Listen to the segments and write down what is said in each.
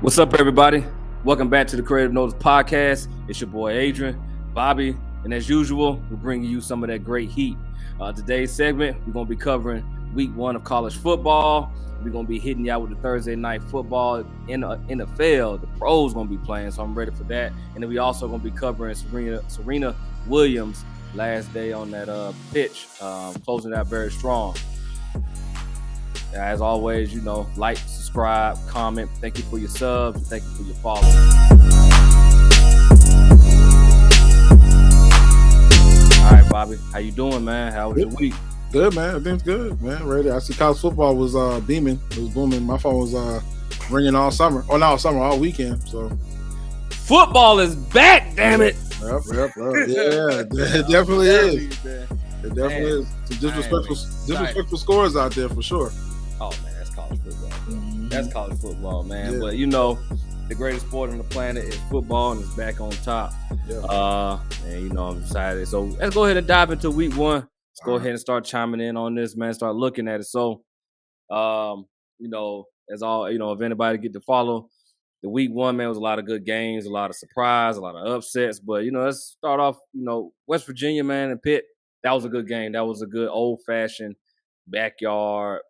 What's up, everybody? Welcome back to the Creative NoTice podcast. It's your boy Adrian, Bobby, and as usual, we're bringing you some of that great heat. Today's segment, we're going to be covering week 1 of college football. We're going to be hitting y'all with the Thursday night football in the NFL. The pros going to be playing, so I'm ready for that. And then we also going to be covering Serena Williams' last day on that pitch, closing out very strong. As always, like, subscribe, comment. Thank you for your subs. Thank you for your follow. All right, Bobby. How you doing, man? How was your week? Good, man. Everything's good, man. Ready. I see college football was beaming. It was booming. My phone was ringing all summer. Oh, not all summer, all weekend. So football is back, damn it. Yep. Yeah, it definitely is. It definitely is. Some disrespectful scores out there for sure. Oh, man, that's college football. Mm-hmm. That's college football, man. Yeah. But, the greatest sport on the planet is football, and it's back on top. Yeah. And, I'm excited. So let's go ahead and dive into week 1. Let's go ahead and start chiming in on this, man. Start looking at it. So, as all, if anybody get to follow, the week 1, man, was a lot of good games, a lot of surprise, a lot of upsets. But, let's start off, West Virginia, man, and Pitt. That was a good game. That was a good old-fashioned backyard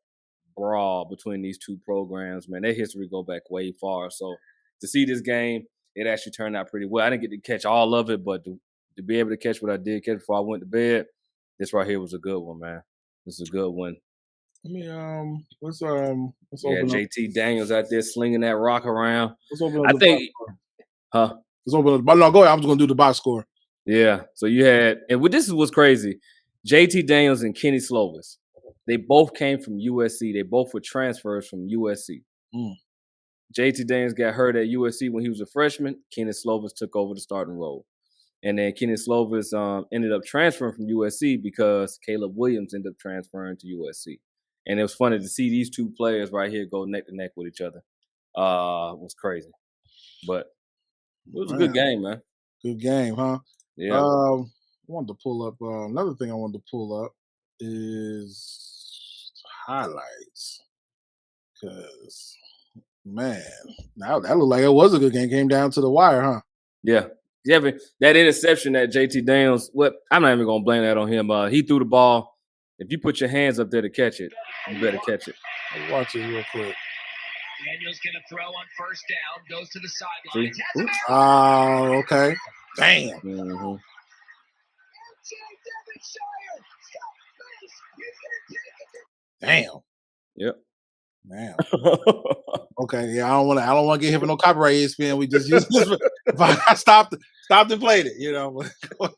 brawl between these two programs, man. Their history go back way far. So to see this game, it actually turned out pretty well. I didn't get to catch all of it, but to be able to catch what I did catch before I went to bed, this right here was a good one, man. This is a good one. I mean, let's JT Daniels out there slinging that rock around. Let's open up I think, huh? Let's open up. But no, go ahead. I was going to do the box score. Yeah. So you had, and this is what's crazy. JT Daniels and Kenny Slovis. They both came from USC. They both were transfers from USC. JT Daniels got hurt at USC when he was a freshman. Kenny Slovis took over the starting role. And then Kenny Slovis ended up transferring from USC because Caleb Williams ended up transferring to USC. And it was funny to see these two players right here go neck to neck with each other. It was crazy. But it was a good game, man. Good game, huh? Yeah. I wanted to pull up another thing I wanted to pull up is highlights, because man, now that looked like it was a good game. Came down to the wire, huh? Yeah, but that interception that JT Daniels, I'm not even gonna blame that on him. He threw the ball. If you put your hands up there to catch it, you better catch it. Let's watch it real quick. Daniels gonna throw on first down, goes to the sidelines. Okay. Damn. Mm-hmm. Damn. Yep. Man. Okay. Yeah, I don't want to get hit for no copyright, ESPN. We just used this. I stopped and played it. But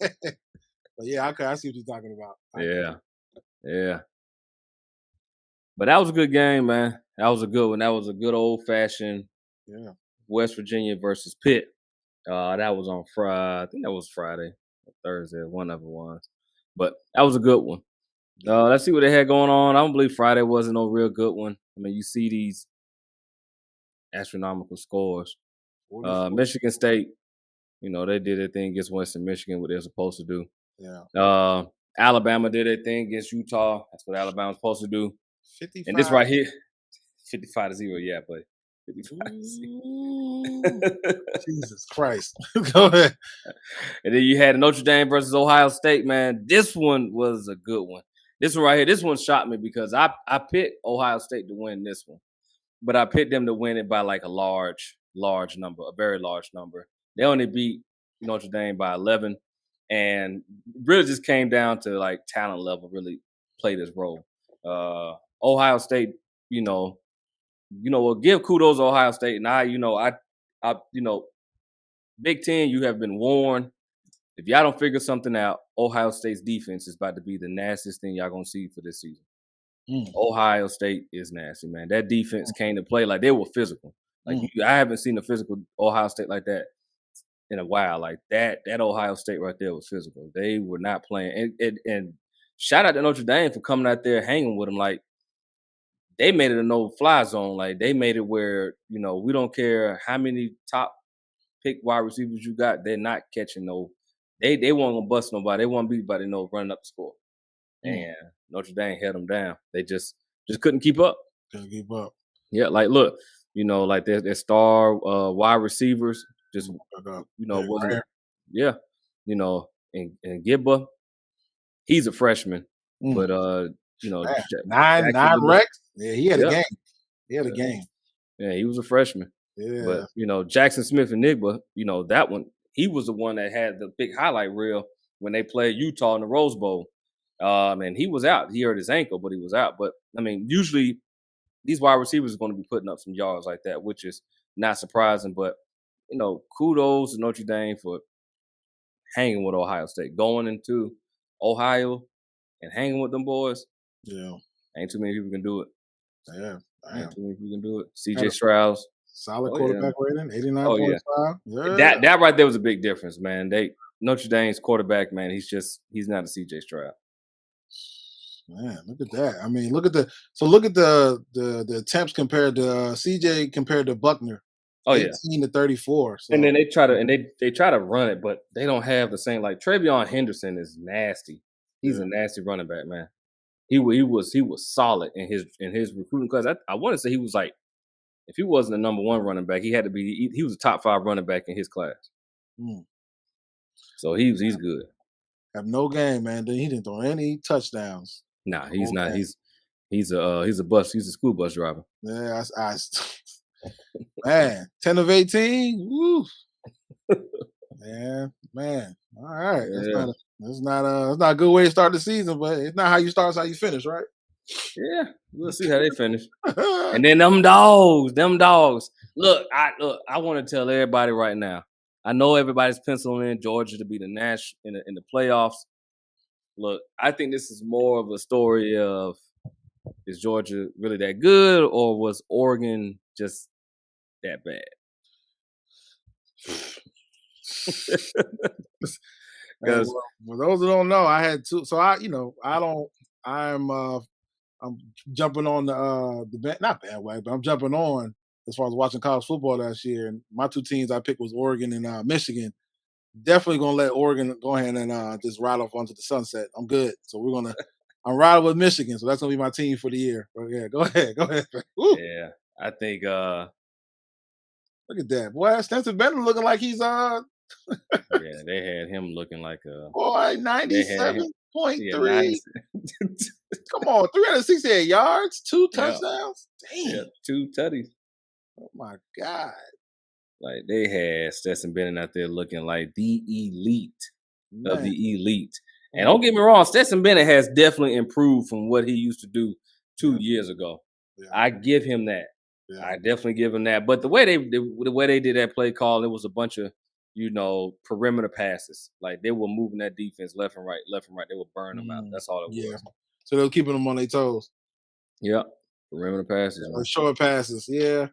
yeah, okay. I see what you're talking about. Yeah. But that was a good game, man. That was a good one. That was a good old fashioned West Virginia versus Pitt. That was on Friday. I think that was Friday or Thursday. One of them was. But that was a good one. Let's see what they had going on. I don't believe Friday wasn't no real good one. I mean, you see these astronomical scores. Michigan State, they did their thing against Western Michigan, what they're supposed to do. Yeah. Alabama did their thing against Utah. That's what Alabama's supposed to do. 55. And this right here, 55-0, yeah, but 55-0. Jesus Christ. Go ahead. And then you had Notre Dame versus Ohio State, man. This one was a good one. This one right here, this one shocked me because I picked Ohio State to win this one. But I picked them to win it by like a large number, a very large number. They only beat Notre Dame by 11. And really just came down to like talent level really played this role. Ohio State, give kudos to Ohio State. And I Big Ten, you have been warned. If y'all don't figure something out, Ohio State's defense is about to be the nastiest thing y'all gonna see for this season. Ohio State is nasty, man. That defense came to play like they were physical. Like I haven't seen a physical Ohio State like that in a while. Like that Ohio State right there was physical. They were not playing. And shout out to Notre Dame for coming out there hanging with them. Like they made it a no-fly zone. Like they made it where we don't care how many top pick wide receivers you got. They're not catching no. They weren't gonna bust nobody. They weren't beat anybody. Running up the score. And Notre Dame held them down. They just couldn't keep up. Couldn't keep up. Yeah, like look, You know, like their star wide receivers just wasn't. Yeah, you know, and Gibba, he's a freshman, but nine recs. Yeah, he had a game. He had a game. Yeah, he was a freshman. Yeah, but Jackson Smith and Nigba, that one, he was the one that had the big highlight reel when they played Utah in the Rose Bowl. And he was out. He hurt his ankle, but he was out. But I mean, usually these wide receivers are going to be putting up some yards like that, which is not surprising. But kudos to Notre Dame for hanging with Ohio State, going into Ohio and hanging with them boys. Yeah, ain't too many people can do it. Yeah, ain't too many people can do it. C.J. Stroud, solid quarterback rating, 89.5. That right there was a big difference, man. Notre Dame's quarterback, man, he's not a C.J. Stroud. Man, look at that. I mean, look at the attempts compared to CJ compared to Buckner. 18 to 34. So. And then they try to run it, but they don't have the same, like Travion Henderson is nasty. He's a nasty running back, man. He was solid in his recruiting class. I want to say he was like, if he wasn't the number one running back, he had to be. He was a top 5 running back in his class. So he's good. Have no game, man. He didn't throw any touchdowns. Nah, he's not. Game. He's a bus. He's a school bus driver. Yeah, man, 10 of 18. Woo. man. All right, it's not a good way to start the season, but it's not how you start, it's how you finish, right? Yeah, we'll see how they finish. And then them dogs. Look, I want to tell everybody right now. I know everybody's penciling in Georgia to be the in the playoffs. Look, I think this is more of a story of, is Georgia really that good, or was Oregon just that bad? Because for those who don't know, I had 2. So I'm jumping on the not bandwagon, but I'm jumping on as far as watching college football last year. And my 2 teams I picked was Oregon and Michigan. Definitely gonna let Oregon go ahead and just ride off onto the sunset. I'm good. So I'm riding with Michigan. So that's gonna be my team for the year. But yeah, go ahead. Woo. Yeah, I think. Look at that, boy. Stetson Bennett looking like he's yeah, they had him looking like a boy. 97.3. Come on, 368 yards, 2 touchdowns. Damn, 2 tutties. Oh my God. Like, they had Stetson Bennett out there looking like the elite of the elite. And don't get me wrong, Stetson Bennett has definitely improved from what he used to do 2 years ago. Yeah. I give him that. Yeah. I definitely give him that. But the way they did that play call, it was a bunch of, perimeter passes. Like, they were moving that defense left and right. They were burning them out. That's all it was. So they were keeping them on their toes. Yep. Perimeter passes. Short passes. Yeah.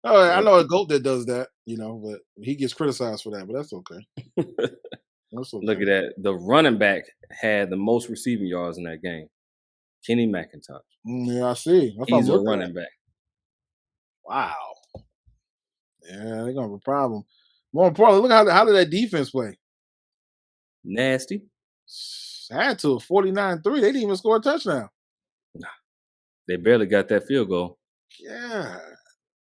Oh, I know a GOAT that does that, but he gets criticized for that, but that's okay. That's okay. Look at that. The running back had the most receiving yards in that game. Kenny McIntosh. Yeah, I see. He's a running back. Wow. Yeah, they're going to have a problem. More importantly, look how did that defense play? Nasty. Had to. 49-3. They didn't even score a touchdown. Nah. They barely got that field goal. Yeah.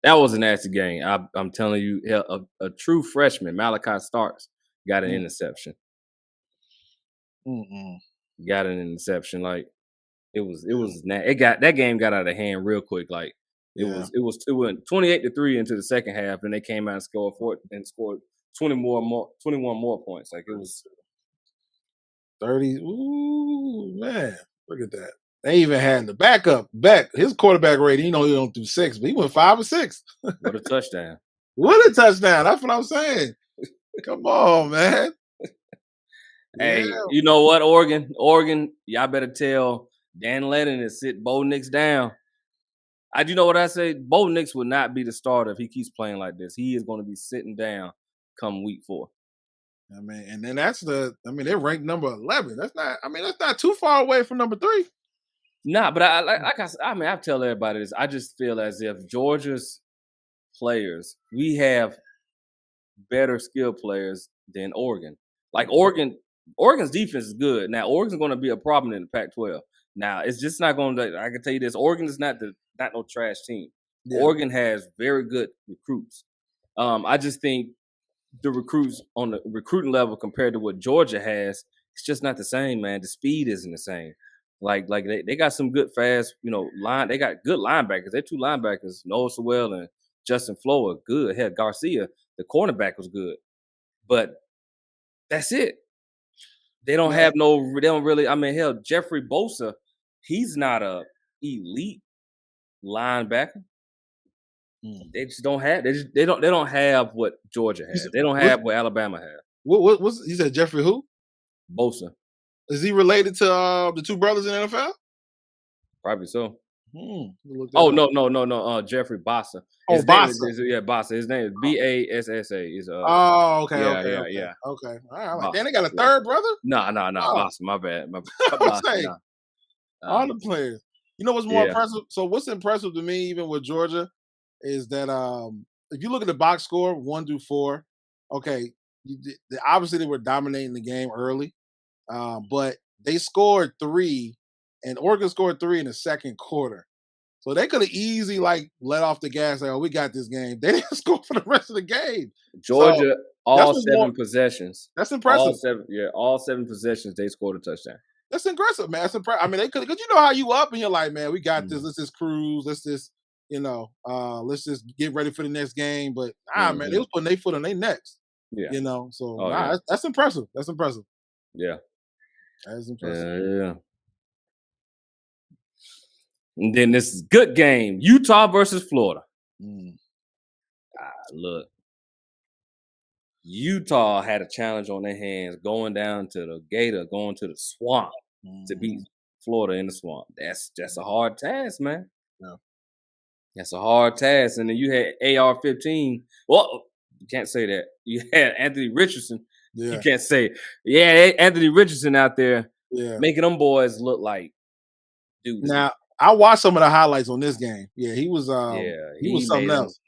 That was a nasty game. I'm telling you, a true freshman, Malachi Starks, got an interception. Got an interception. Like, that game got out of hand real quick. Like, it went 28-3 into the second half, and they came out and scored 21 more points. Like, it was 30. Ooh, man, look at that. They even had the backup back. His quarterback rating, he don't do 6, but he went 5 or 6. What a touchdown! What a touchdown! That's what I'm saying. Come on, man. Hey, you know what, Oregon, y'all better tell Dan Lennon to sit Bo Nix down. You know what I say? Bo Nix will not be the starter if he keeps playing like this. He is going to be sitting down come week 4. I mean, and then they're ranked number 11. That's not too far away from number 3. Nah, but I tell everybody this. I just feel as if Georgia's players, we have better skill players than Oregon. Like, Oregon's defense is good. Now, Oregon's going to be a problem in the Pac-12. Now, it's just not going to. I can tell you this: Oregon is not no trash team. Yeah. Oregon has very good recruits. I just think the recruits on the recruiting level compared to what Georgia has, it's just not the same, man. The speed isn't the same. Like they got some good fast, they got good linebackers. They're two linebackers, Noah Sewell and Justin Flo are good. Hell, Garcia, the cornerback was good. But that's it. They don't have they don't really, hell, Jeffrey Bosa, he's not a elite linebacker. They just don't have they don't have what Georgia has. They don't have what Alabama has. What's you said Jeffrey who? Bosa. Is he related to the two brothers in the NFL? Probably so. Oh no. Jeffrey Bossa. Bossa. Bossa. His name is Bassa. Okay. Yeah. Okay. All right. Like, they got a third brother? No. Bossa. My bad. Bossa, all the players. You know what's more impressive? So what's impressive to me, even with Georgia, is that if you look at the box score 1 through 4, okay, obviously they were dominating the game early, but they scored 3, and Oregon scored 3 in the second quarter. So they could have easily let off the gas, like, oh, we got this game. They didn't score for the rest of the game. Georgia, all 7 possessions. That's impressive. All 7 possessions, they scored a touchdown. That's impressive, man. That's impressive. They could, because you know how you up and you're like, man, we got this. Let's just cruise. Let's just, let's just get ready for the next game. But man, they was putting their foot on their necks. Yeah. So that's impressive. That's impressive. Yeah. That's impressive. Yeah. And then this is good game. Utah versus Florida. Look. Utah had a challenge on their hands going down to the Gator, going to the swamp to beat Florida in the swamp. That's a hard task, man. Yeah. That's a hard task. And then you had AR-15. Well, you can't say that. You had Anthony Richardson. Yeah. You can't say it. Yeah, Anthony Richardson out there making them boys look like dudes. Now, I watched some of the highlights on this game. Yeah, he was he was something else.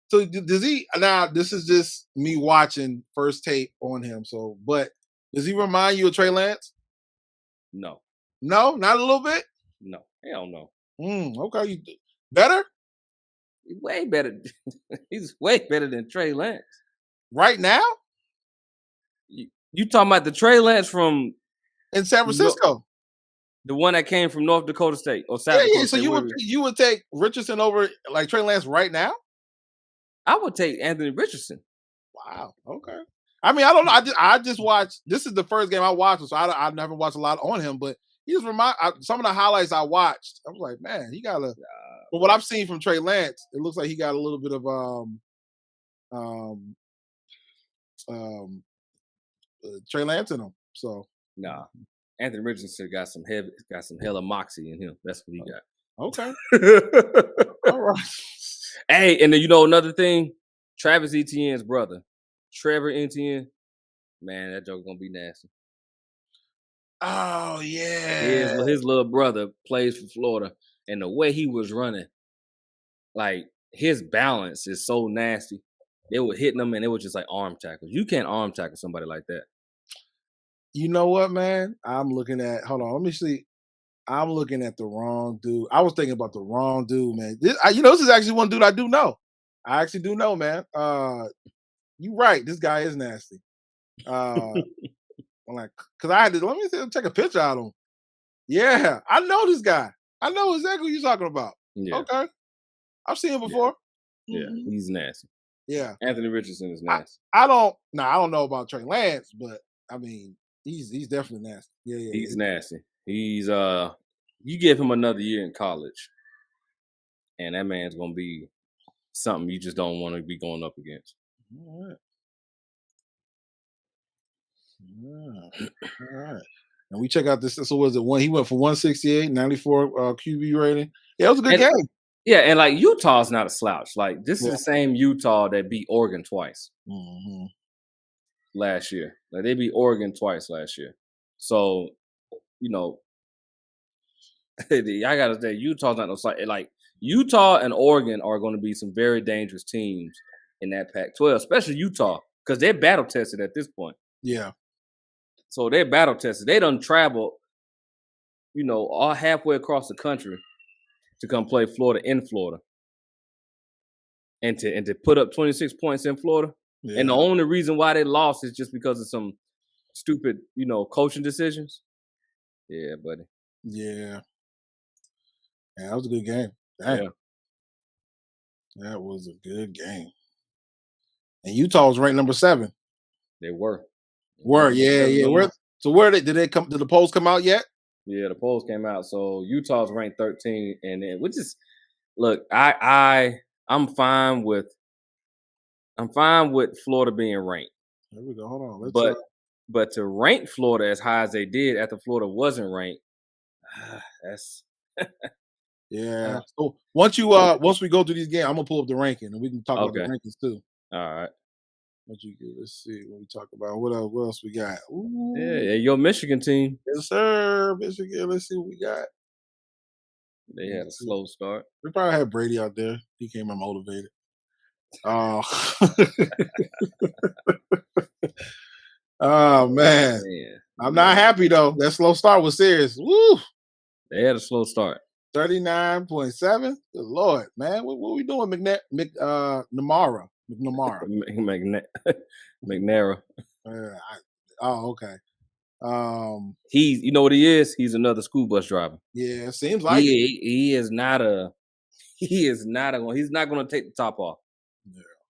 So does he now? This is just me watching first tape on him. So, but does he remind you of Trey Lance? No, not a little bit. No, hell no. Okay, better. Way better. He's way better than Trey Lance right now. You talking about the Trey Lance from in San Francisco? The one that came from North Dakota State or South Dakota State. So you would take Richardson over like Trey Lance right now? I would take Anthony Richardson. Wow. Okay. I don't know. I just watched. This is the first game I watched, so I've never watched a lot on him. But he just some of the highlights I watched. I was like, man, he got a. But what I've seen from Trey Lance, it looks like he got a little bit of Trey Lance in him. So nah, Anthony Richardson got some hella moxie in him. That's what he got. Okay. All right. Hey, and then another thing, Travis Etienne's brother, Trevor Etienne, man, that joke's gonna be nasty. Oh yeah. His little brother plays for Florida, and the way he was running, like his balance is so nasty. They were hitting him, and it was just like arm tackles. You can't arm tackle somebody like that. You know what, man? Hold on, let me see. I'm looking at the wrong dude. I was thinking about the wrong dude, man. This is actually one dude I do know. I actually do know, man. You're right. This guy is nasty. I'm like, because I had to, let me take a picture out of him. Yeah, I know this guy. I know exactly what you're talking about. Yeah. Okay. I've seen him before. Yeah, he's nasty. Yeah. Anthony Richardson is nasty. I don't know about Trey Lance, but he's definitely nasty. Yeah. He's nasty. He's you give him another year in college, and that man's gonna be something you just don't want to be going up against. All right. And we check out this. So was it one? He went for 168, 94 QB rating. Yeah, it was a good game. Yeah, and like Utah's not a slouch. Like this is the same Utah that beat Oregon twice last year. Like they beat Oregon twice last year. So I gotta say, Utah's not no slouch. Like Utah and Oregon are going to be some very dangerous teams in that Pac-12, especially Utah, because they're battle tested at this point. Yeah. So they're battle tested. They done traveled, all halfway across the country to come play Florida in Florida, and to put up 26 points in Florida. Yeah. And the only reason why they lost is just because of some stupid, coaching decisions. Yeah, buddy. Yeah. Yeah, that was a good game. Dang. Yeah. That was a good game. And Utah was ranked number 7. They were. Yeah. Where did the polls come out yet? Yeah, the polls came out. So Utah's ranked 13, and then look, I'm fine with Florida being ranked. There we go. Hold on. But to rank Florida as high as they did after Florida wasn't ranked, that's yeah. So once we go through these games, I'm gonna pull up the ranking and we can talk about the rankings too. All right. Let's see what we talk about. What else we got? Ooh. Yeah, your Michigan team. Yes, sir. Michigan. Let's see what we got. They had a slow start. We probably had Brady out there. He came in motivated. Oh man. I'm not happy though. That slow start was serious. Woo! They had a slow start. 39.7. Good Lord, man. What we doing, McNamara? McNara. Okay. He's, you know what he is? He's another school bus driver. Yeah, it seems like he's not going to take the top off.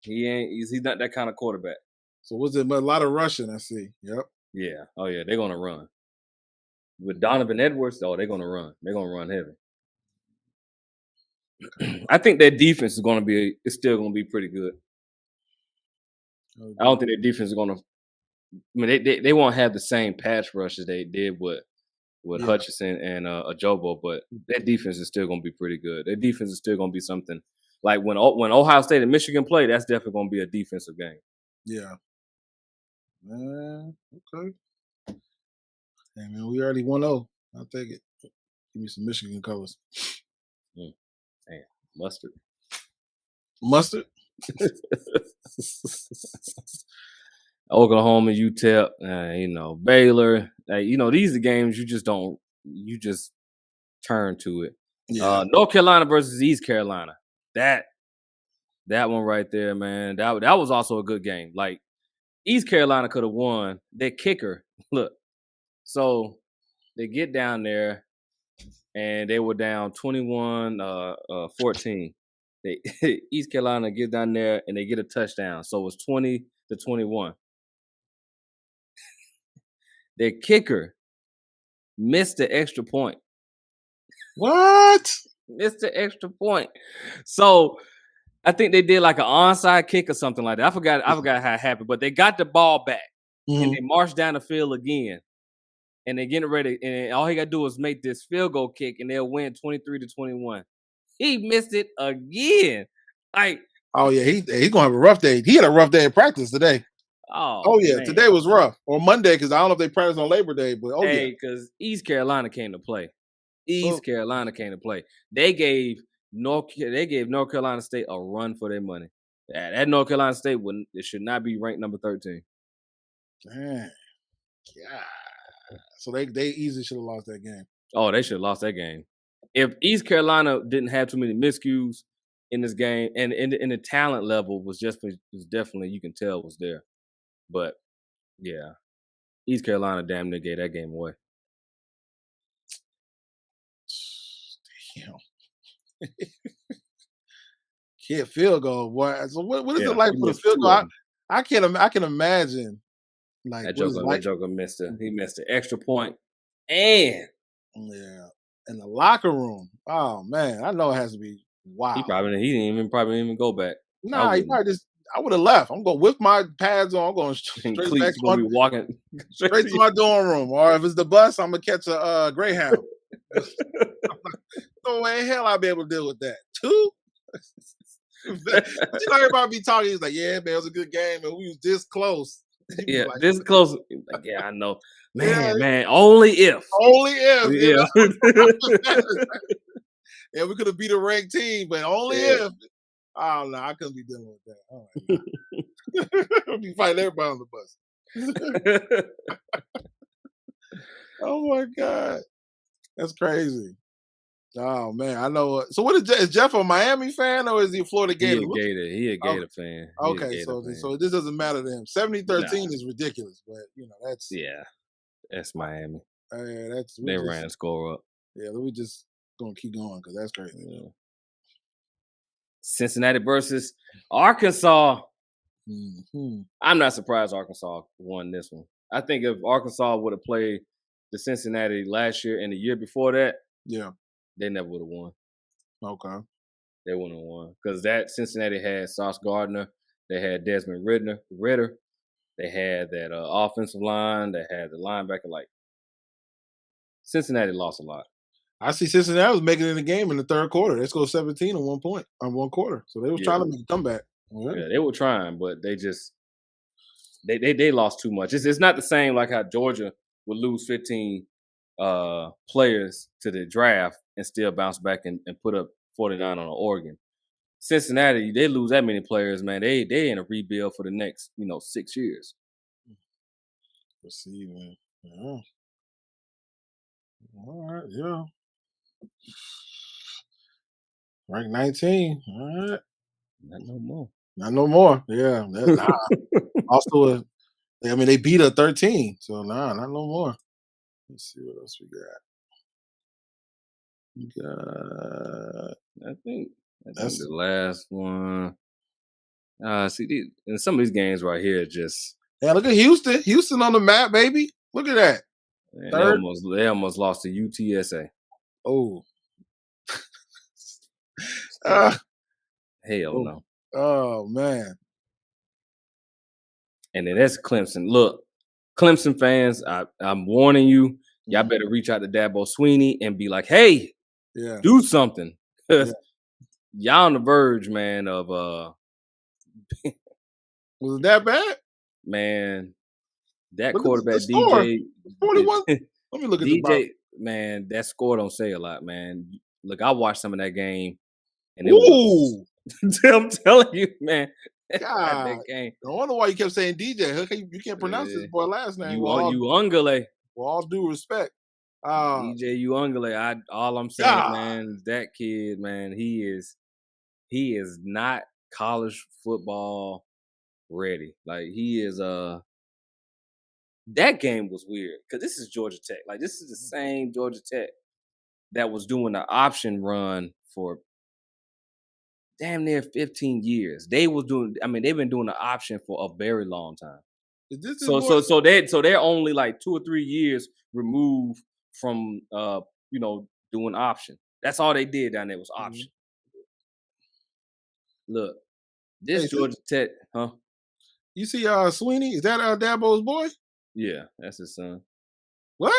Yeah. He's not that kind of quarterback. So was it a lot of rushing? I see. Yep. Yeah. Oh yeah, they're going to run. With Donovan Edwards, they're going to run. They're going to run heavy. I think their defense is still going to be pretty good. Okay. I don't think their defense is going to. I mean, they won't have the same pass rush as they did with Hutchinson and Ajobo, but their defense is still going to be pretty good. Their defense is still going to be something like when Ohio State and Michigan play. That's definitely going to be a defensive game. Yeah. Okay. Hey man, we already 1-0. I'll take it. Give me some Michigan colors. Man, mustard. Oklahoma, UTEP, Baylor. These are games you just turn to it. Yeah. North Carolina versus East Carolina. That one right there, man. That was also a good game. Like East Carolina could have won. Their kicker, look. So they get down there and they were down 21-14. East Carolina get down there and they get a touchdown. So it's 20-21. Their kicker missed the extra point. What? Missed the extra point. So I think they did like an onside kick or something like that. I forgot how it happened, but they got the ball back and they marched down the field again. And they're getting ready, and all he got to do is make this field goal kick, and they'll win 23-21. He missed it again. Like, oh yeah, he's gonna have a rough day. He had a rough day in practice today. Oh yeah, man. Today was rough. Or Monday, because I don't know if they practiced on Labor Day, but because East Carolina came to play. Carolina came to play. They gave North Carolina State a run for their money. That North Carolina State should not be ranked number 13. Damn. Yeah. So they easily should have lost that game. Oh, they should have lost that game. If East Carolina didn't have too many miscues in this game, and the talent level was definitely, you can tell, was there. But yeah, East Carolina damn near gave that game away. Damn. Kid field goal, boy. So what is it like for the field goal? I can imagine. Like that Joker missed he missed the extra point, and in the locker room. Oh man, I know it has to be wild. He didn't even go back. Nah, he probably I would have left. I'm going with my pads on. I'm going straight back to walking straight to my dorm room, or if it's the bus, I'm gonna catch a Greyhound. No way in hell I'll be able to deal with that. 2. Everybody be talking. He's like, "Yeah, man, it was a good game, and we was this close." Yeah, like, this close. Like, yeah, I know. Man, only if. Yeah. Yeah, we could have beat a ranked team, but only if. Oh, no, I couldn't be dealing with that. Oh, I'll be fighting everybody on the bus. Oh, my God. That's crazy. Oh man, I know. So what is Jeff a Miami fan or is he a Florida Gator? He a Gator fan. Okay, so this doesn't matter to him. 70-13 is ridiculous, but that's that's Miami. They ran the score up. Yeah, we just gonna keep going because that's crazy. Yeah. Cincinnati versus Arkansas. Mm-hmm. I'm not surprised Arkansas won this one. I think if Arkansas would have played the Cincinnati last year and the year before that, they never would have won. Okay. They wouldn't have won because that Cincinnati had Sauce Gardner, they had Desmond Ritter, they had that offensive line, they had the linebacker. Like Cincinnati lost a lot. I see Cincinnati was making it in the game in the third quarter. They scored 17 on 1 point on 1 quarter, so they were trying to make a comeback. Yeah, they were trying, but they just they lost too much. It's not the same like how Georgia would lose 15 players to the draft and still bounce back and put up 49 on Oregon. Cincinnati, they lose that many players, man. They in a rebuild for the next 6 years. Let's see, man. Yeah. All right, yeah. Rank 19. All right. Not no more. Not no more. Yeah. Also, they beat a 13. So, not no more. Let's see what else we got. I think that's the last one. See, in some of these games right here, just look at Houston. Houston on the map, baby. Look at that. Man, they almost lost to UTSA. Oh. Hell no. Oh man. And then that's Clemson. Look, Clemson fans, I'm warning you. Y'all better reach out to Dabo Swinney and be like, hey, do something. Y'all on the verge, man, of was it that bad? Man, that quarterback DJ 41. Let me look at the box. Man, that score don't say a lot, man. Look, I watched some of that game, and it was, I'm telling you, man. God, that game. I wonder why you kept saying DJ. You can't pronounce this boy last name. Ungale. With all due respect. DJ Ungale. All I'm saying, man, is that kid, man, he is not college football ready. Like he is that game was weird because this is Georgia Tech. Like this is the same Georgia Tech that was doing the option run for damn near 15 years. They've been doing the option for a very long time. So they're only like 2 or 3 years removed from doing option. That's all they did down there was option. Look, this Georgia Tech, huh? You see Swinney? Is that Dabo's boy? Yeah, that's his son. What?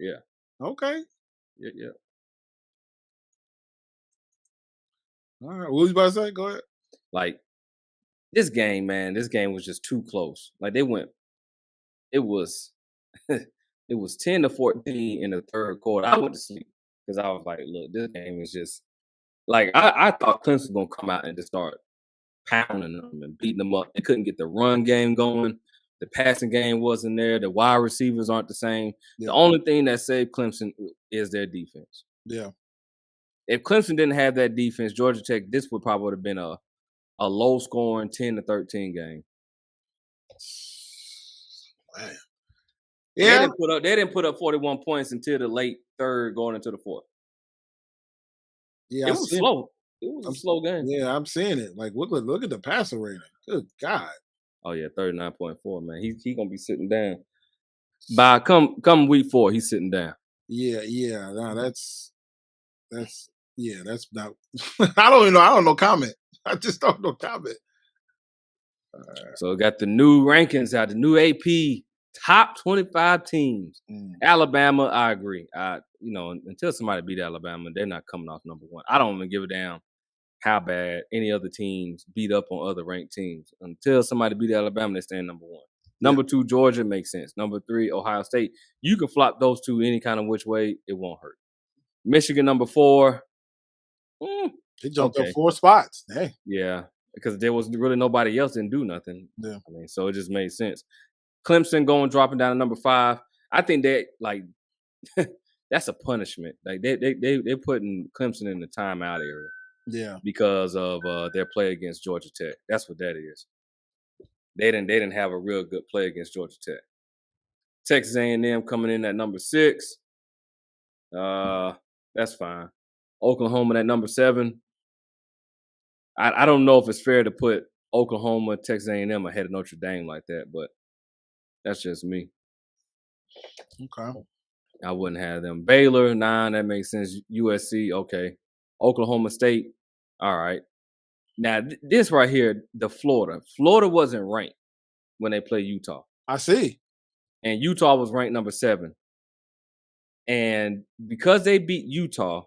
Yeah. Okay. Yeah. All right. What was you about to say? Go ahead. Like this game, man. This game was just too close. Like they went. It was 10-14 in the third quarter. I went to sleep because I was like, look, this game is just like I thought Clemson was gonna come out and just start pounding them and beating them up. They couldn't get the run game going. The passing game wasn't there. The wide receivers aren't the same. Yeah. The only thing that saved Clemson is their defense. Yeah. If Clemson didn't have that defense, Georgia Tech, this would probably have been a low-scoring 10-13 game. Man. Yeah. They didn't put up 41 points until the late third, going into the fourth. Yeah, it was slow. It was a slow game. Yeah, I'm seeing it. Like, look at the passer rating. Good God. Oh yeah, 39.4, man. He's gonna be sitting down. By come week 4, he's sitting down. Yeah. No, that's not. I don't even know. I don't know comment. I just don't know comment. So got the new rankings out, the new AP top 25 teams. Alabama, I agree. Until somebody beat Alabama, they're not coming off number 1. I don't even give a damn how bad any other teams beat up on other ranked teams. Until somebody beat Alabama, they stand number 1. Number 2, Georgia makes sense. Number 3, Ohio State. You can flop those two any kind of which way, it won't hurt. Michigan, number 4. They jumped up 4 spots. Hey. Yeah, because there was really nobody else didn't do nothing. Yeah. So it just made sense. Clemson dropping down to number 5. I think that that's a punishment. Like they putting Clemson in the timeout area. Yeah. Because of their play against Georgia Tech. That's what that is. They didn't have a real good play against Georgia Tech. Texas A&M coming in at number 6. That's fine. Oklahoma at number 7. I don't know if it's fair to put Oklahoma, Texas A&M ahead of Notre Dame like that, but that's just me. Okay. I wouldn't have them. Baylor, 9, that makes sense. USC, okay. Oklahoma State, all right. Now, this right here, the Florida. Florida wasn't ranked when they played Utah. I see. And Utah was ranked number 7. And because they beat Utah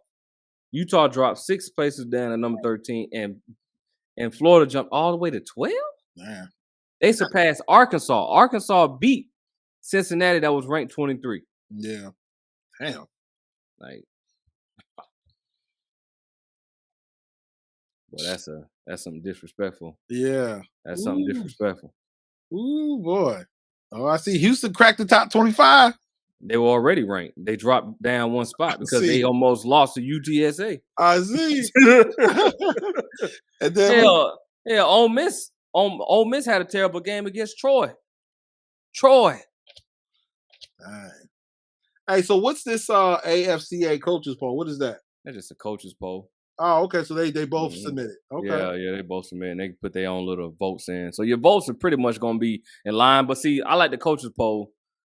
dropped 6 places down at number 13, and Florida jumped all the way to 12? Man. They surpassed Arkansas. Arkansas beat Cincinnati that was ranked 23. Yeah. Damn. Like, well, that's something disrespectful. Yeah. That's something disrespectful. Ooh, boy. Oh, I see Houston cracked the top 25. They were already ranked. They dropped down one spot because they almost lost to UTSA. I see. And then Ole Miss had a terrible game against Troy. Dang. Hey, so what's this AFCA coaches poll? What is that? That's just a coaches poll. Oh, okay. So they both submitted. Okay. Yeah, they both submitted. They put their own little votes in. So your votes are pretty much going to be in line. But see, I like the coaches poll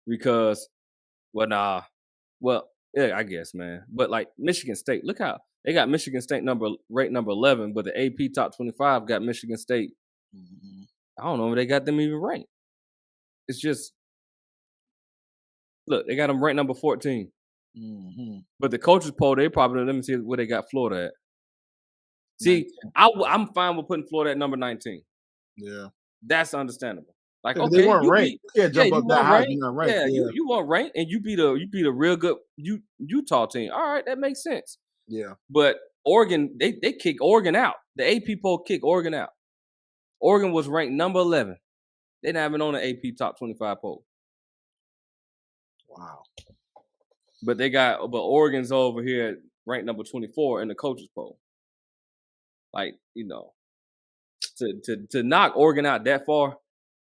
because, yeah, I guess, man. But like Michigan State, look how they got Michigan State ranked number 11, but the AP top 25 got Michigan State. Mm-hmm. I don't know if they got them even ranked. It's just, look, they got them ranked number 14. Mm-hmm. But the coaches poll, they probably, let me see where they got Florida at. See, I'm fine with putting Florida at number 19. Yeah. That's understandable. Like, yeah, okay, they weren't ranked. Jump up that high. You're not ranked. Yeah, you weren't ranked, and you beat a real good Utah team. All right, that makes sense. Yeah. But Oregon, they kicked Oregon out. The AP poll kicked Oregon out. Oregon was ranked number 11. They didn't have it on the AP top 25 poll. Wow. But Oregon's over here ranked number 24 in the coaches poll. Like, to knock Oregon out that far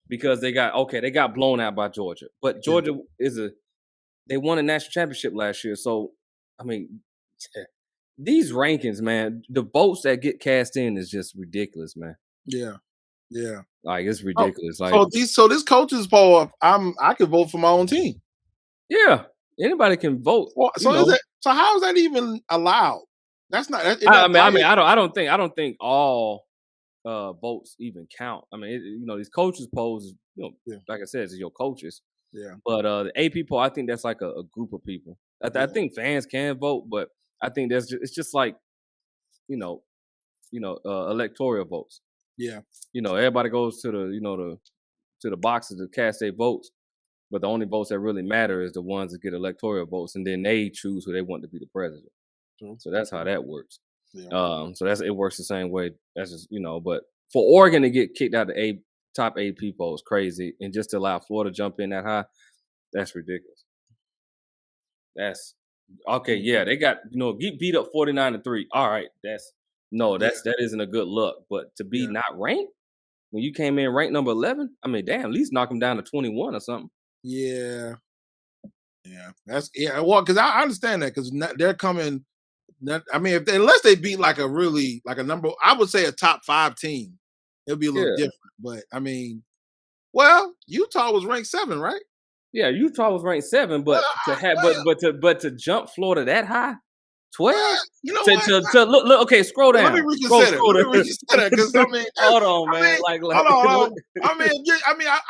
because they got blown out by Georgia. But Georgia they won a national championship last year. So, I mean, these rankings, man, the votes that get cast in is just ridiculous, man. Yeah. Yeah. Like, it's ridiculous. So this coaches poll, I could vote for my own team. Yeah. Anybody can vote. Well, so how is that even allowed? That's not. I don't think all votes even count. I mean, these coaches polls, like I said, it's your coaches. Yeah. But the AP poll, I think that's like a group of people. I think fans can vote, but I think it's just like, electoral votes. Yeah. Everybody goes to the boxes to cast their votes, but the only votes that really matter is the ones that get electoral votes, and then they choose who they want to be the president. So that's how that works. Yeah. So it works the same way. That's just but for Oregon to get kicked out of the top AP poll is crazy, and just to allow Florida to jump in that high, that's ridiculous. That's okay. Yeah, they got get beat up 49-3. All right, that isn't a good look. But to be not ranked when you came in ranked number 11, I mean, damn, at least knock them down to 21 or something. Yeah. Yeah. Well, because I understand that because they're coming. I mean, unless they beat like a number, I would say a top 5 team, it'll be a little different. But I mean, Utah was ranked 7, right? Yeah, Utah was ranked 7, but to jump Florida that high, 12. Look. Okay, scroll down. Let me reconsider. Because I mean, hold on, man. Hold on.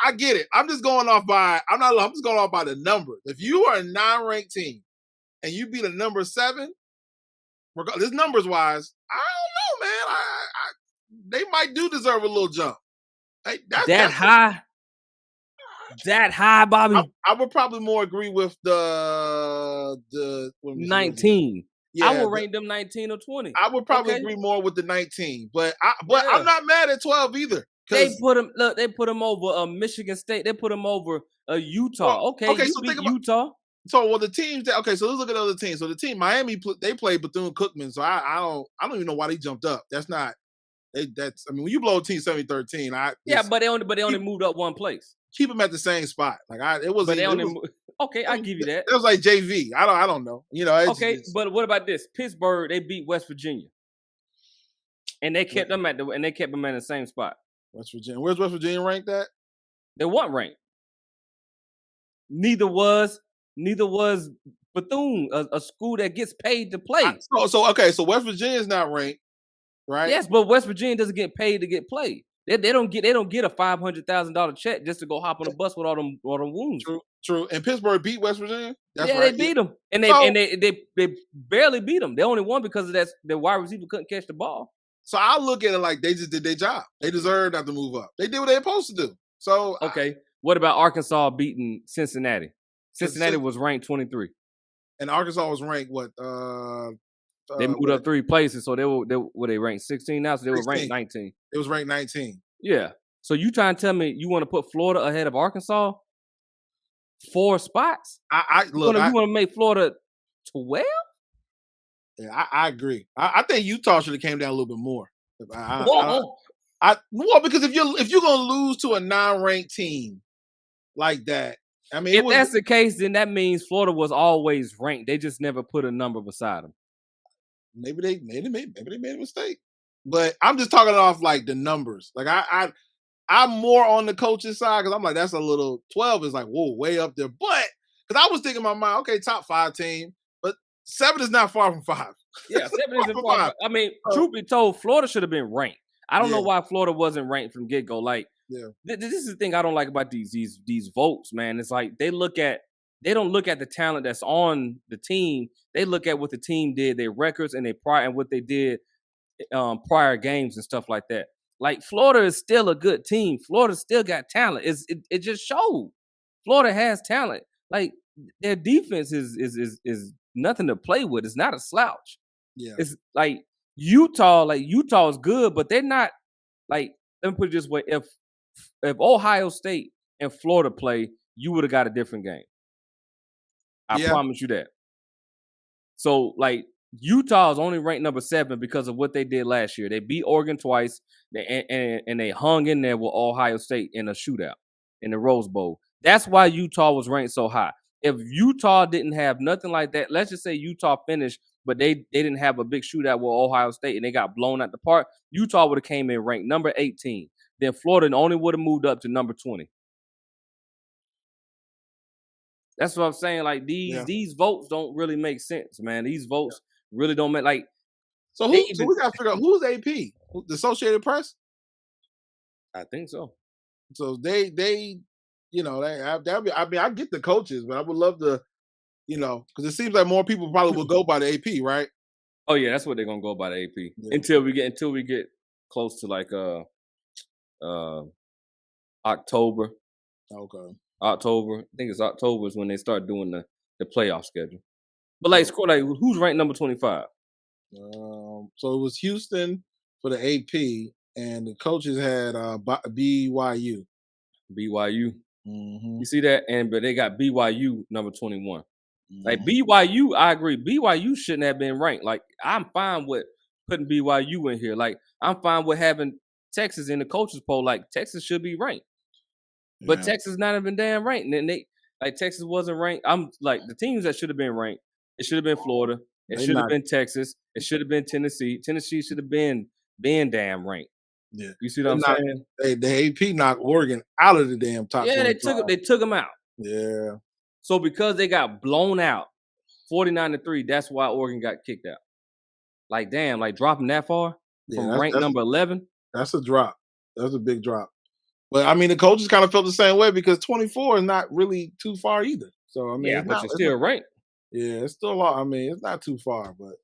I get it. I'm just going off by. I'm just going off by the numbers. If you are a non-ranked team and you beat a number 7. This numbers wise, I don't know, man. They might do deserve a little jump. That high, Bobby. I would probably more agree with the 19. Yeah, I would rank them 19 or 20. I would probably agree more with the 19, but I'm not mad at 12 either. They put them over Michigan State. They put them over Utah. Okay, so think about Utah. So the teams that so let's look at other teams. So the team Miami they played Bethune-Cookman. So I don't even know why they jumped up. That's not when you blow a team 70-13, but they only moved up one place. Keep them at the same spot. It wasn't. Okay, I give you that. It was like JV. I don't know. But what about this? Pittsburgh, they beat West Virginia, and they kept them at the same spot. West Virginia. Where's West Virginia ranked at? They weren't ranked. Neither was Bethune, a school that gets paid to play. So West Virginia is not ranked, right? Yes, but West Virginia doesn't get paid to get played. They don't get a $500,000 check just to go hop on a bus with all them wounds. True. And Pittsburgh beat West Virginia. That's right. They beat them, and they barely beat them. They only won because of the wide receiver couldn't catch the ball. So I look at it like they just did their job. They deserve not to move up. They did what they're supposed to do. So what about Arkansas beating Cincinnati? Cincinnati was ranked 23, and Arkansas was ranked what? They moved up 3 places, so they ranked 16 now, so they were ranked 19. It was ranked 19. Yeah. So you trying to tell me you want to put Florida ahead of Arkansas? 4 spots? You want to make Florida 12? Yeah, I agree. I think Utah should have came down a little bit more. Because if you're gonna lose to a non-ranked team like that, if that's the case, then that means Florida was always ranked. They just never put a number beside them. Maybe they made a mistake. But I'm just talking off like the numbers. Like I'm more on the coach's side because I'm like, that's a little 12 is like, whoa, way up there. But because I was thinking in my mind, okay, top 5 team, but 7 is not far from 5. Yeah, 7 isn't far from 5. Truth be told, Florida should have been ranked. I don't know why Florida wasn't ranked from get-go. Like, this is the thing I don't like about these votes, man. It's like they don't look at the talent that's on the team. They look at what the team did, their records and what they did prior games and stuff like that. Like, Florida is still a good team. Florida still got talent. It just showed. Florida has talent. Like, their defense is nothing to play with. It's not a slouch. Yeah. It's like Utah is good, but they're not like, let me put it this way. If Ohio State and Florida play, you would have got a different game. I promise you that. So, like, Utah is only ranked number 7 because of what they did last year. They beat Oregon twice, and they hung in there with Ohio State in a shootout in the Rose Bowl. That's why Utah was ranked so high. If Utah didn't have nothing like that, let's just say Utah finished, but they didn't have a big shootout with Ohio State and they got blown out the park, Utah would have came in ranked number 18. Then Florida only would have moved up to number 20. That's what I'm saying. Like, these votes don't really make sense, man. These votes really don't make like. So we got to figure out who's AP, the Associated Press. I think so. So I get the coaches, but I would love to, because it seems like more people probably will go by the AP, right? Oh yeah, that's what they're gonna go by the AP until we get close to like October. Okay. October. I think it's October is when they start doing the playoff schedule. But who's ranked number 25? So it was Houston for the AP, and the coaches had BYU. BYU. Mm-hmm. You see that? But they got BYU number 21. Mm-hmm. Like, BYU, I agree. BYU shouldn't have been ranked. Like, I'm fine with putting BYU in here. Like, I'm fine with having Texas in the coaches poll. Like, Texas should be ranked. But Texas not even damn ranked. And Texas wasn't ranked. I'm like, the teams that should have been ranked, it should have been Florida. It should have been Texas. It should have been Tennessee. Tennessee should have been damn ranked. Yeah. You see what I'm saying? The AP knocked Oregon out of the damn top. Yeah, they took them out. Yeah. So because they got blown out 49-3, that's why Oregon got kicked out. Like, damn, like dropping that far from rank number 11. That's a drop. That's a big drop. But the coaches kind of felt the same way because 24 is not really too far either. So but you're still ranked. Yeah, it's still a lot. It's not too far, but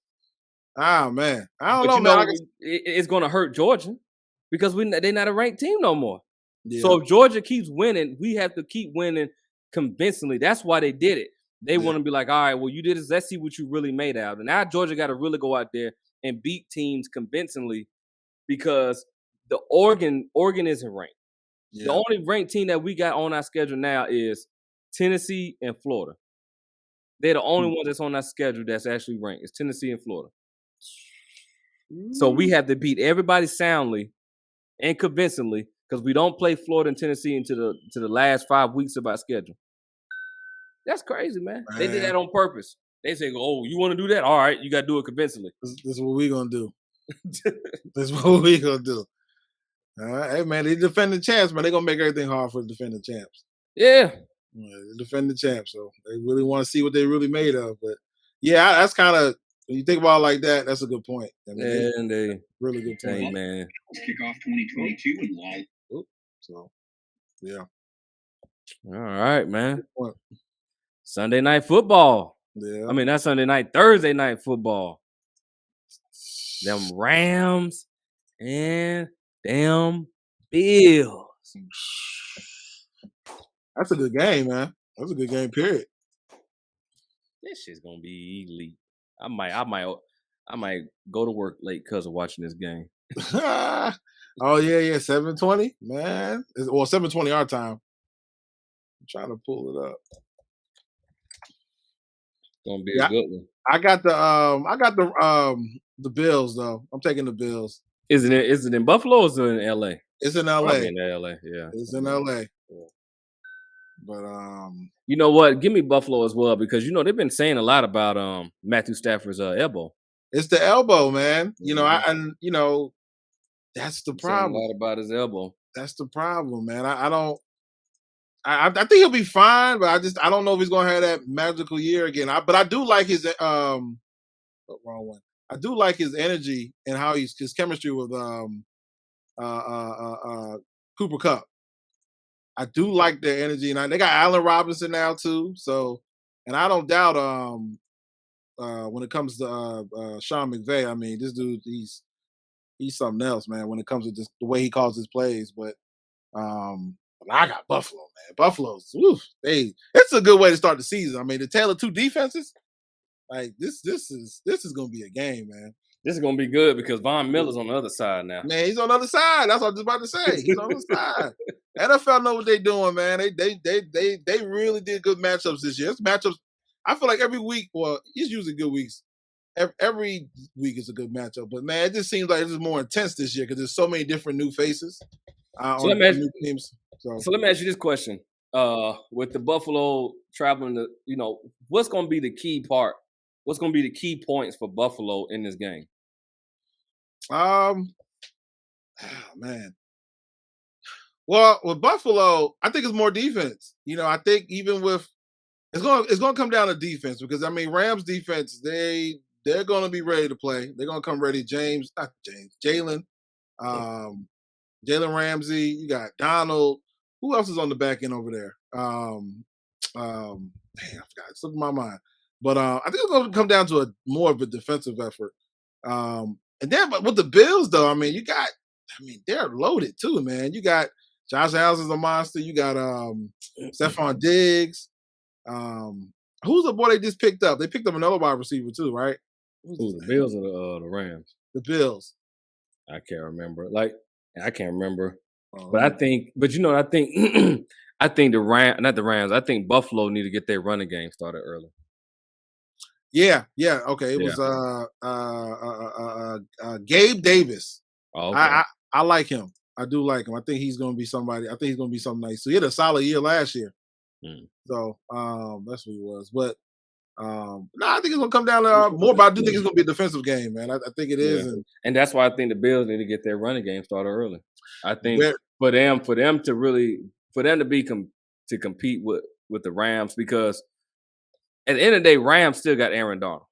man, I don't know. It's going to hurt Georgia because they're not a ranked team no more. Yeah. So if Georgia keeps winning, we have to keep winning convincingly. That's why they did it. They want to be like, all right, well, you did this. Let's see what you really made out of. And now Georgia got to really go out there and beat teams convincingly because the Oregon isn't ranked. Yeah. The only ranked team that we got on our schedule now is Tennessee and Florida. They're the only ones that's on that schedule that's actually ranked. It's Tennessee and Florida. So we have to beat everybody soundly and convincingly because we don't play Florida and Tennessee into the last 5 weeks of our schedule. That's crazy, man. They did that on purpose. They say, "Oh, you want to do that? All right, you got to do it convincingly." This is what we're gonna do. This is what we're gonna do. All right, hey man, they defend the champs, man. They're gonna make everything hard for the defending champs. Yeah, they defend the champs, so they really want to see what they really made of. But yeah, that's kind of when you think about it like that. That's a good point. I mean, they really good point, hey, man. Kickoff 2022 and live. So yeah. All right, man. Sunday night football. Yeah. I mean, not Sunday night, Thursday night football. Them Rams and them Bills. That's a good game, man. That's a good game, period. This shit's gonna be elite. I might go to work late because of watching this game. Oh yeah, 7:20, man. Well, 7:20 our time. I'm trying to pull it up. Gonna be a good one. I got the Bills though. I'm taking the Bills. Is it in Buffalo or is it in LA? It's in LA. Probably in LA, yeah. It's in LA. Yeah. But you know what? Give me Buffalo as well because they've been saying a lot about Matthew Stafford's elbow. It's the elbow, man. That's the problem. A lot about his elbow. That's the problem, man. I think he'll be fine, but I don't know if he's gonna have that magical year again. But I do like his wrong one. I do like his energy and how his chemistry with Cooper Kupp. I do like their energy, and they got Allen Robinson now too. So, and I don't doubt when it comes to Sean McVay. I mean, this dude, he's something else, man. When it comes to just the way he calls his plays, but I got Buffalo, man. Buffalo's, it's a good way to start the season. I mean, the tale of two defenses, like this is gonna be a game, man. This is gonna be good because Von Miller's on the other side now. Man, he's on the other side. That's what I was just about to say. He's on the other side. NFL know what they're doing, man. They really did good matchups this year. It's matchups. I feel like every week, well, it's usually good weeks. Every week is a good matchup, but man, it just seems like it's more intense this year because there's so many different new faces on new teams. So let me ask you this question: with the Buffalo traveling to, what's going to be the key part? What's going to be the key points for Buffalo in this game? Man. Well, with Buffalo, I think it's more defense. I think even with it's going to come down to defense because I mean Rams defense they're going to be ready to play. They're going to come ready. Jalen Ramsey. You got Donald. Who else is on the back end over there? I forgot. It slipped my mind. But I think it's going to come down to more of a defensive effort. And then, but with the Bills, though, I mean, they're loaded too, man. You got Josh Allen's a monster. You got Stephon Diggs. Who's the boy they just picked up? They picked up another wide receiver too, right? Who's the Bills or the Rams? The Bills. I can't remember. I can't remember. But I think I think I think not the Rams. I think Buffalo need to get their running game started early. Yeah. Okay. It was Gabe Davis. Oh, okay. I like him. I do like him. I think he's going to be somebody. I think he's going to be something nice. So he had a solid year last year. So that's what he was. But I think it's going to come down to more. But I do think it's going to be a defensive game, man. I think it is, and that's why I think the Bills need to get their running game started early. I think for them to compete with the Rams because at the end of the day, Rams still got Aaron Donald.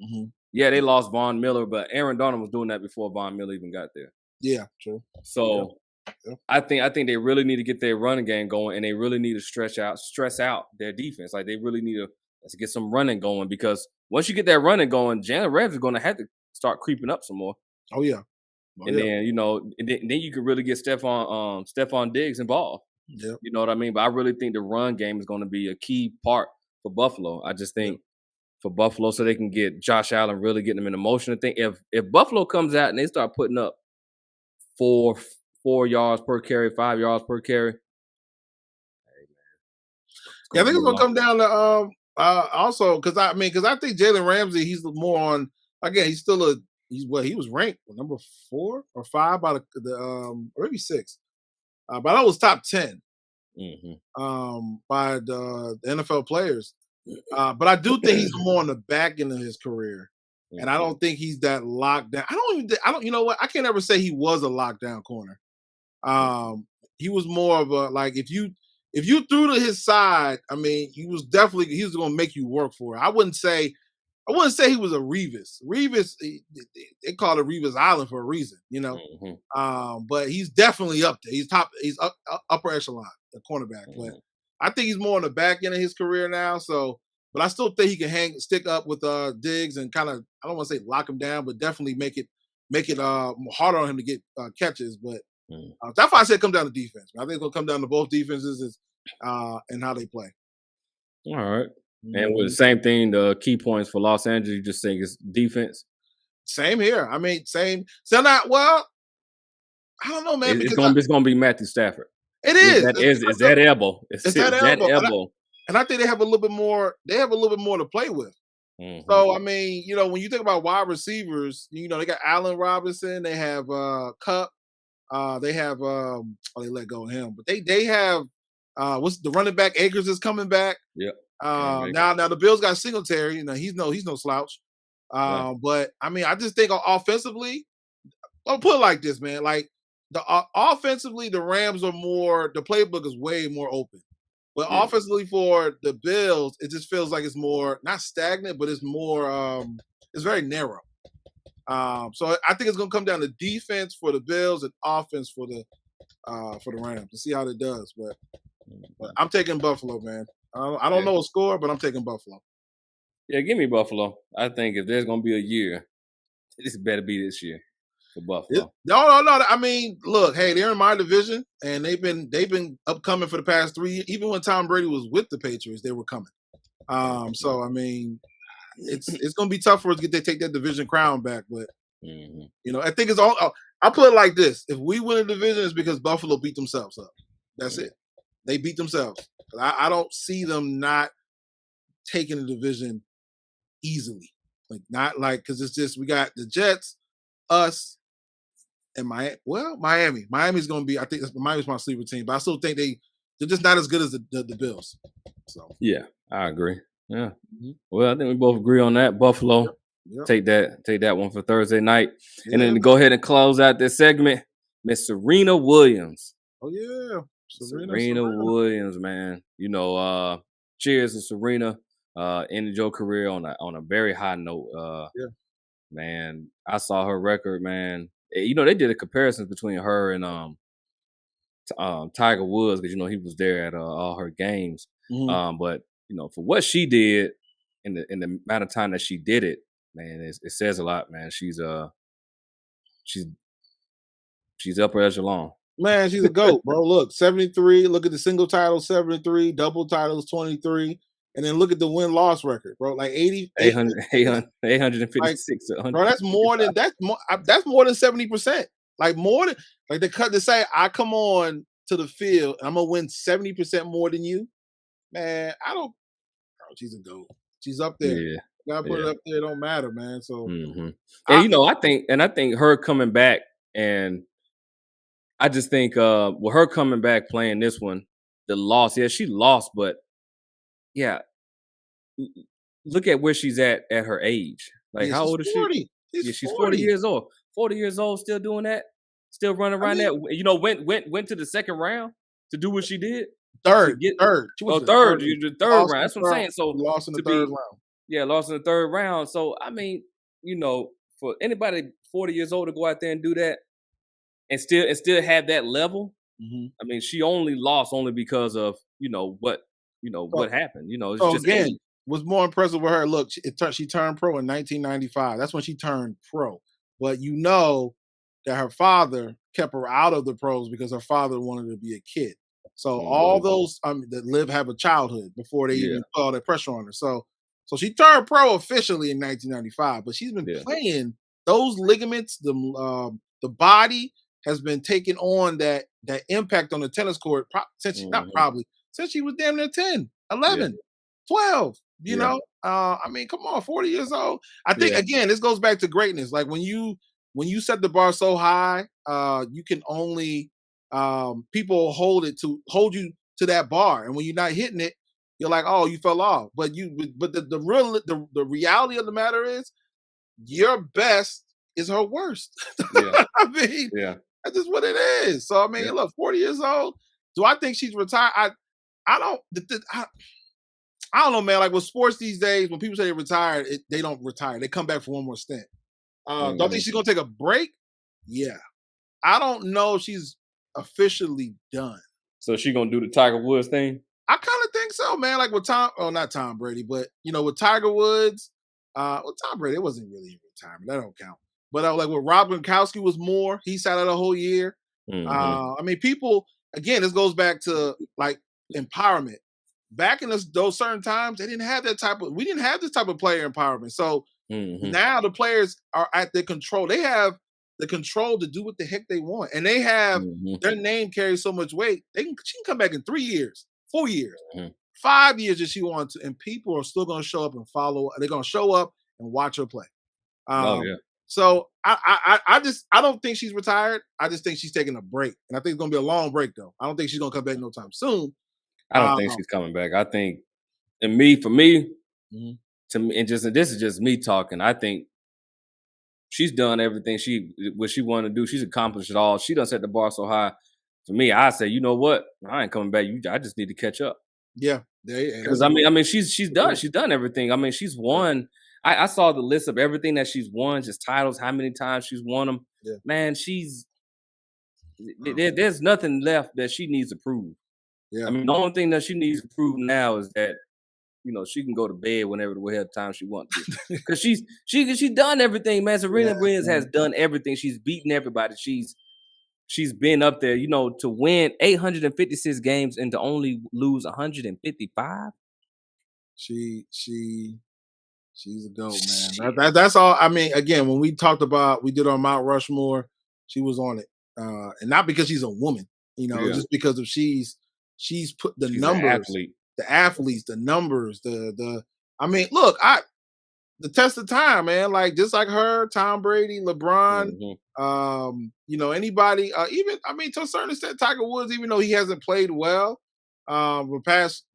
Mm-hmm. Yeah, they lost Von Miller, but Aaron Donald was doing that before Von Miller even got there. Yeah, true. So I think they really need to get their running game going, and they really need to stress out their defense. Like they really need to get some running going because once you get that running going, Jalen Ramsey is going to have to start creeping up some more. Oh yeah. Then then you can really get Stephon Diggs involved. Yeah. You know what I mean? But I really think the run game is going to be a key part for Buffalo. I just think for Buffalo, so they can get Josh Allen really getting them in motion. I think if Buffalo comes out and they start putting up 4 yards per carry, 5 yards per carry. I think it's gonna come down to Also, because I think Jalen Ramsey, he's more on. Again, he was ranked number 4 or 5 by the or maybe 6, but I was top 10 by the NFL players. But I do think he's more on the back end of his career, and I don't think he's that locked down. I don't. You know what? I can't ever say he was a lockdown corner. He was more of a like if you threw to his side, I mean, he was going to make you work for it. I wouldn't say he was a Revis. Revis, they call it Revis Island for a reason, you know. But he's definitely up there. He's upper echelon, the cornerback. But I think he's more on the back end of his career now. So, but I still think he can stick up with Diggs and kind of, I don't want to say lock him down, but definitely make it harder on him to get catches. But that's why I said come down to defense. I think it's gonna come down to both defenses and how they play. All right. And with the same thing, the key points for Los Angeles, you just think it's defense? Same here. I mean, same. So not well. I don't know, man. It's gonna be Matthew Stafford. It is. It's that elbow. It's that elbow. And I think they have a little bit more. They have a little bit more to play with. So I mean, you know, when you think about wide receivers, you know, they got Allen Robinson. They have Kupp. They have they let go of him, but they have what's the running back Akers is coming back. Yep. Now the Bills got Singletary. You know, he's no slouch. Right. But I mean, I just think offensively, I'll put it like this, man. Like offensively, the Rams are more. The playbook is way more open. But offensively for the Bills, it just feels like it's more not stagnant, but it's more. It's very narrow. So I think it's going to come down to defense for the Bills and offense for the Rams to see how it does. But I'm taking Buffalo, man. I don't know a score, but I'm taking Buffalo. Yeah, give me Buffalo. I think if there's going to be a year, this better be this year for Buffalo. No. I mean, look, hey, they're in my division, and they've been upcoming for the past 3 years. Even when Tom Brady was with the Patriots, they were coming. So I mean, it's going to be tough for us to take that division crown back. But you know, I think it's all. I put it like this: if we win a division, it's because Buffalo beat themselves up. That's it. They beat themselves. I don't see them not taking the division easily. Like not like because it's just we got the Jets, us, and Miami. Well, Miami. Miami's going to be. I think Miami's my sleeper team, but I still think they're just not as good as the Bills. So yeah, I agree. Yeah. Well, I think we both agree on that. Buffalo. Yep. Take that one for Thursday night. Yeah. And then to go ahead and close out this segment, Miss Serena Williams. Oh yeah. Serena Williams, man. You know, cheers to Serena. Ended your career on a very high note. Man, I saw her record, man. You know, they did a comparison between her and Tiger Woods because you know he was there at all her games. But you know, for what she did in the amount of time that she did it, man, it says a lot, man. She's upper echelon. Man, she's a GOAT, bro. Look, 73. Look at the single title, 73. Double titles, 23. And then look at the win-loss record, bro. Like 856. Like, bro, that's more than 70%. Like more than like they say I come on to the field and I'm gonna win 70% more than you. Man, I don't. Bro, she's a GOAT. She's up there. Yeah. Gotta put it up there. It don't matter, man. So, and you know, I think her coming back, and I just think with her coming back playing this one, the loss. Yeah, she lost, but yeah, look at where she's at her age. Like, how old is 40. She's 40 years old. 40 years old, still doing that, still running around that. You know, went to the second round to do what she did. Third. Third. The third round. That's what I'm saying. So lost in the third round. Yeah, lost in the third round. So I mean, you know, for anybody 40 years old to go out there and do that, and still have that level. I mean, she only lost because of what happened. You know, it's so just again, what's more impressive with her? Look, she turned pro in 1995. That's when she turned pro. But you know that her father kept her out of the pros because her father wanted her to be a kid. So all those that have a childhood before they even put all that pressure on her. So she turned pro officially in 1995, but she's been playing those ligaments. The body has been taking on that impact on the tennis court since she was damn near 10, 11, 12. You know, I mean, come on, 40 years old. I think again, this goes back to greatness. Like when you set the bar so high, you can only people hold you to that bar, and when you're not hitting it, you're like, oh, you fell off. But the reality of the matter is, your best is her worst. Yeah. I mean, that's just what it is. So I mean, look, 40 years old. Do I think she's retired? I don't. I don't know, man. Like with sports these days, when people say they retired, they don't retire. They come back for one more stint. Don't think she's gonna take a break? Yeah. I don't know if she's officially done. So she gonna do the Tiger Woods thing? I kind of think so, man. Like with not Tom Brady, but with Tiger Woods, Tom Brady, it wasn't really retirement. That don't count. But like with Rob Gronkowski was more. He sat out a whole year. I mean, people, again, this goes back to like empowerment. Back in those certain times, we didn't have this type of player empowerment. So now the players are at their control. They have the control to do what the heck they want. And they have their name carries so much weight. She can come back in 3 years, 4 years, 5 years if she wants to, and people are still gonna show up and follow. They're gonna show up and watch her play. So I don't think she's retired. I just think she's taking a break. And I think it's gonna be a long break though. I don't think she's gonna come back no time soon. I don't think she's coming back. I think, for me, to me, and this is just me talking. I think she's done everything what she wanted to do. She's accomplished it all. She done set the bar so high. For me, I say, you know what? I ain't coming back. I just need to catch up. Yeah, because I mean, she's done. She's done everything. I mean, she's won. I saw the list of everything that she's won, just titles, how many times she's won them. Yeah. Man, there's nothing left that she needs to prove. Yeah. I mean, the only thing that she needs to prove now is that, she can go to bed whenever the hell time she wants to. Because she's done everything, man. Serena Williams has done everything. She's beaten everybody. She's been up there, to win 856 games and to only lose 155. She's a GOAT, man. That's all. I mean, again, when we did our Mount Rushmore, she was on it. And not because she's a woman, just because of she's put the numbers, the athletes, the numbers, I mean, look, the test of time, man. Like just like her, Tom Brady, LeBron, anybody, even to a certain extent, Tiger Woods, even though he hasn't played well the past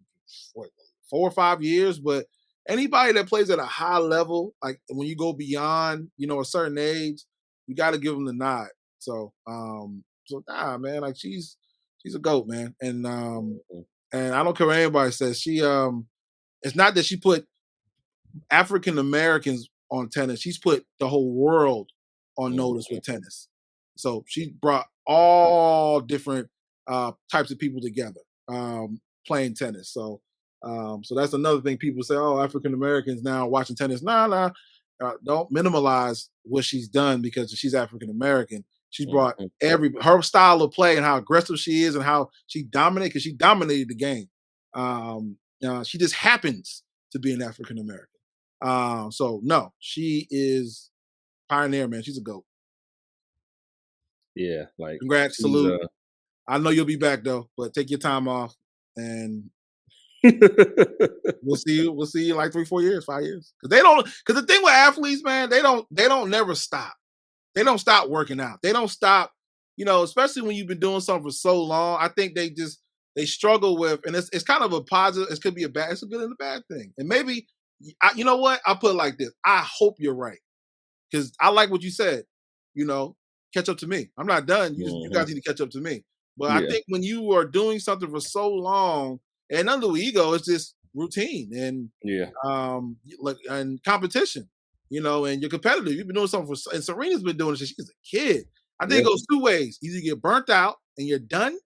4 or 5 years, but anybody that plays at a high level, like when you go beyond, a certain age, you got to give them the nod. So, man, like she's a GOAT, man. And I don't care what anybody says. She, it's not that she put African Americans on tennis. She's put the whole world on notice with tennis. So she brought all different types of people together playing tennis. So that's another thing people say, oh, African Americans now watching tennis. Nah. Don't minimalize what she's done because she's African American. She's brought her style of play and how aggressive she is and how she dominated, because she dominated the game. She just happens to be an African American. So no, she is pioneer, man. She's a GOAT. Yeah, like congrats, salute. I know you'll be back though, but take your time off, and we'll see you in like 3-4 years, 5 years. Because the thing with athletes, man, they don't never stop. They don't stop working out. They don't stop, especially when you've been doing something for so long. I think they struggle with, and it's kind of a positive. It could be it's a good and a bad thing. And maybe, you know what? I'll put it like this. I hope you're right. Because I like what you said, catch up to me. I'm not done. You guys need to catch up to me. But I think when you are doing something for so long, and under ego, it's just routine and and competition, and you're competitive. You've been doing something and Serena's been doing it since she was a kid. I think it goes 2 ways. Either you get burnt out and you're done,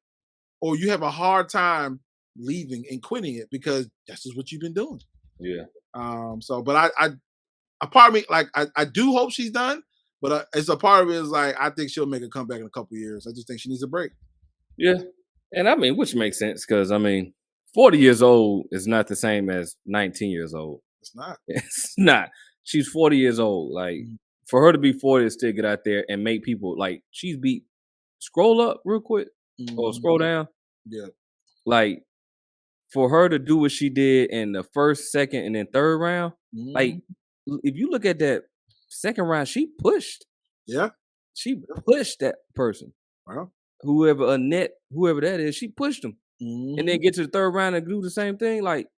or you have a hard time leaving and quitting it because that's just what you've been doing. Yeah. But a part of me, like, I do hope she's done, but it's a part of it is like, I think she'll make a comeback in a couple of years. I just think she needs a break. Yeah. And which makes sense because 40 years old is not the same as 19 years old. It's not. It's not. She's 40 years old. Like, for her to be 40 and still get out there and make people, like, she's beat. Scroll up real quick or scroll down. Yeah. Like, for her to do what she did in the first, second, and then third round, like if you look at that second round, she pushed. Yeah. She pushed that person. Wow. Whoever that is, she pushed them. And then get to the third round and do the same thing. Like,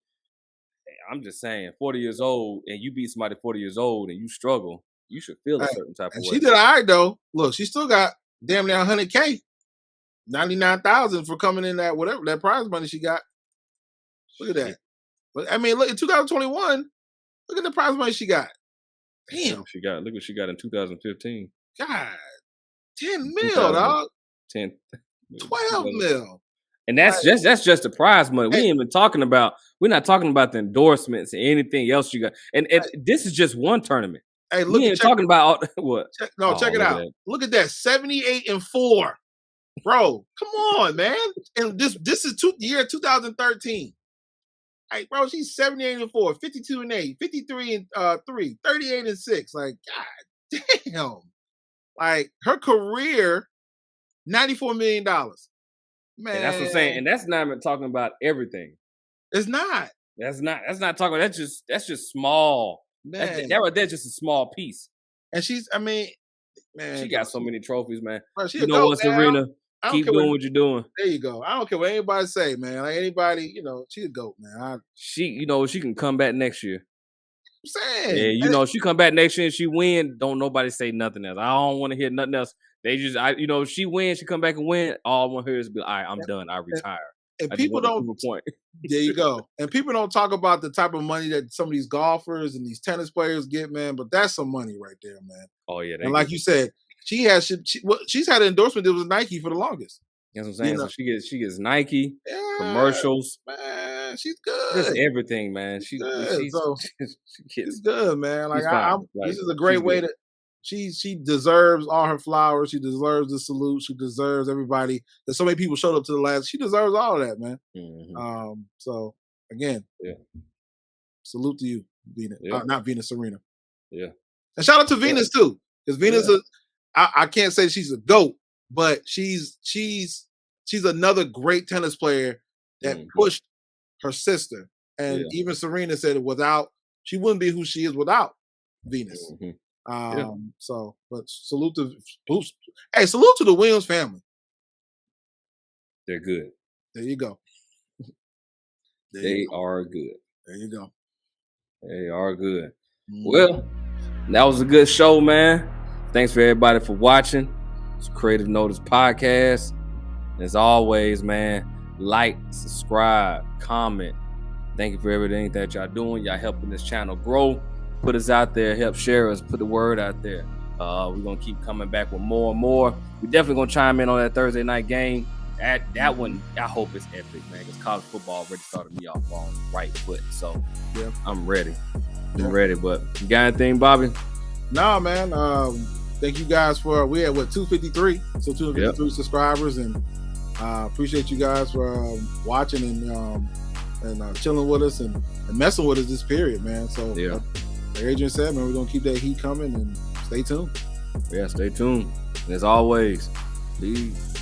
I'm just saying, 40 years old, and you beat somebody 40 years old and you struggle, you should feel a certain type of way. She did all right, though. Look, she still got damn near $100K. 99,000 for coming in that whatever that prize money she got. Look at that. But I mean, look in 2021. Look at the prize money she got. Damn, look what she got in 2015. God, 10 mil, dog. 12 mil. And that's just the prize money. We're not talking about the endorsements and anything else you got. And this is just one tournament. Hey, look, we ain't talking about what? Check it out. Look at that, 78-4. Bro, come on, man. And this is year 2013. Hey, bro, she's 78-4, 52-8, 53-3, 38-6. Like, God damn. Like, her career, $94 million. Man. And that's what I'm saying. And that's not even talking about everything. It's not. That's not talking about that's just small. Man. That right there just a small piece. And she's, I mean, man. She got so many trophies, man. Bro, you know what, Serena? Keep doing what you're doing. There you go. I don't care what anybody say, man. Like anybody, she's a GOAT, man. She can come back next year. I'm saying. Yeah, she come back next year and she win. Don't nobody say nothing else. I don't want to hear nothing else. They just, if she wins, she come back and win. All I want to hear is be like, all right, I'm done. I retire. And people don't. There you go. And people don't talk about the type of money that some of these golfers and these tennis players get, man. But that's some money right there, man. Oh yeah. And like you said, she's had an endorsement that was Nike for the longest. That's what I'm saying. So she gets Nike commercials. Man, she's good. Just everything, man. She's good, man. Like this is a great way to. She deserves all her flowers. She deserves the salute. She deserves everybody. There's so many people showed up to the last. She deserves all of that, man. Mm-hmm. So again, salute to you, Venus. Not Venus, Serena. Yeah. And shout out to Venus too, because Venus I can't say she's a GOAT, but she's another great tennis player that pushed her sister. And even Serena said she wouldn't be who she is without Venus. Mm-hmm. But salute to the Williams family. They're good. There you go. They are good. There you go. They are good. Well, that was a good show, man. Thanks for everybody for watching. It's Creative Notice Podcast. As always, man, like, subscribe, comment. Thank you for everything that y'all doing. Y'all helping this channel grow. Put us out there, help share us, put the word out there. We're going to keep coming back with more and more. We're definitely going to chime in on that Thursday night game. That one, I hope it's epic, man, because college football already started me off on the right foot. So, I'm ready. I'm ready. But you got anything, Bobby? No, man. Thank you guys we had, 253? So 253 subscribers. And appreciate you guys for watching and chilling with us and messing with us this period, man. So, like Adrian said, man, we're going to keep that heat coming and stay tuned. Yeah, stay tuned. As always, peace.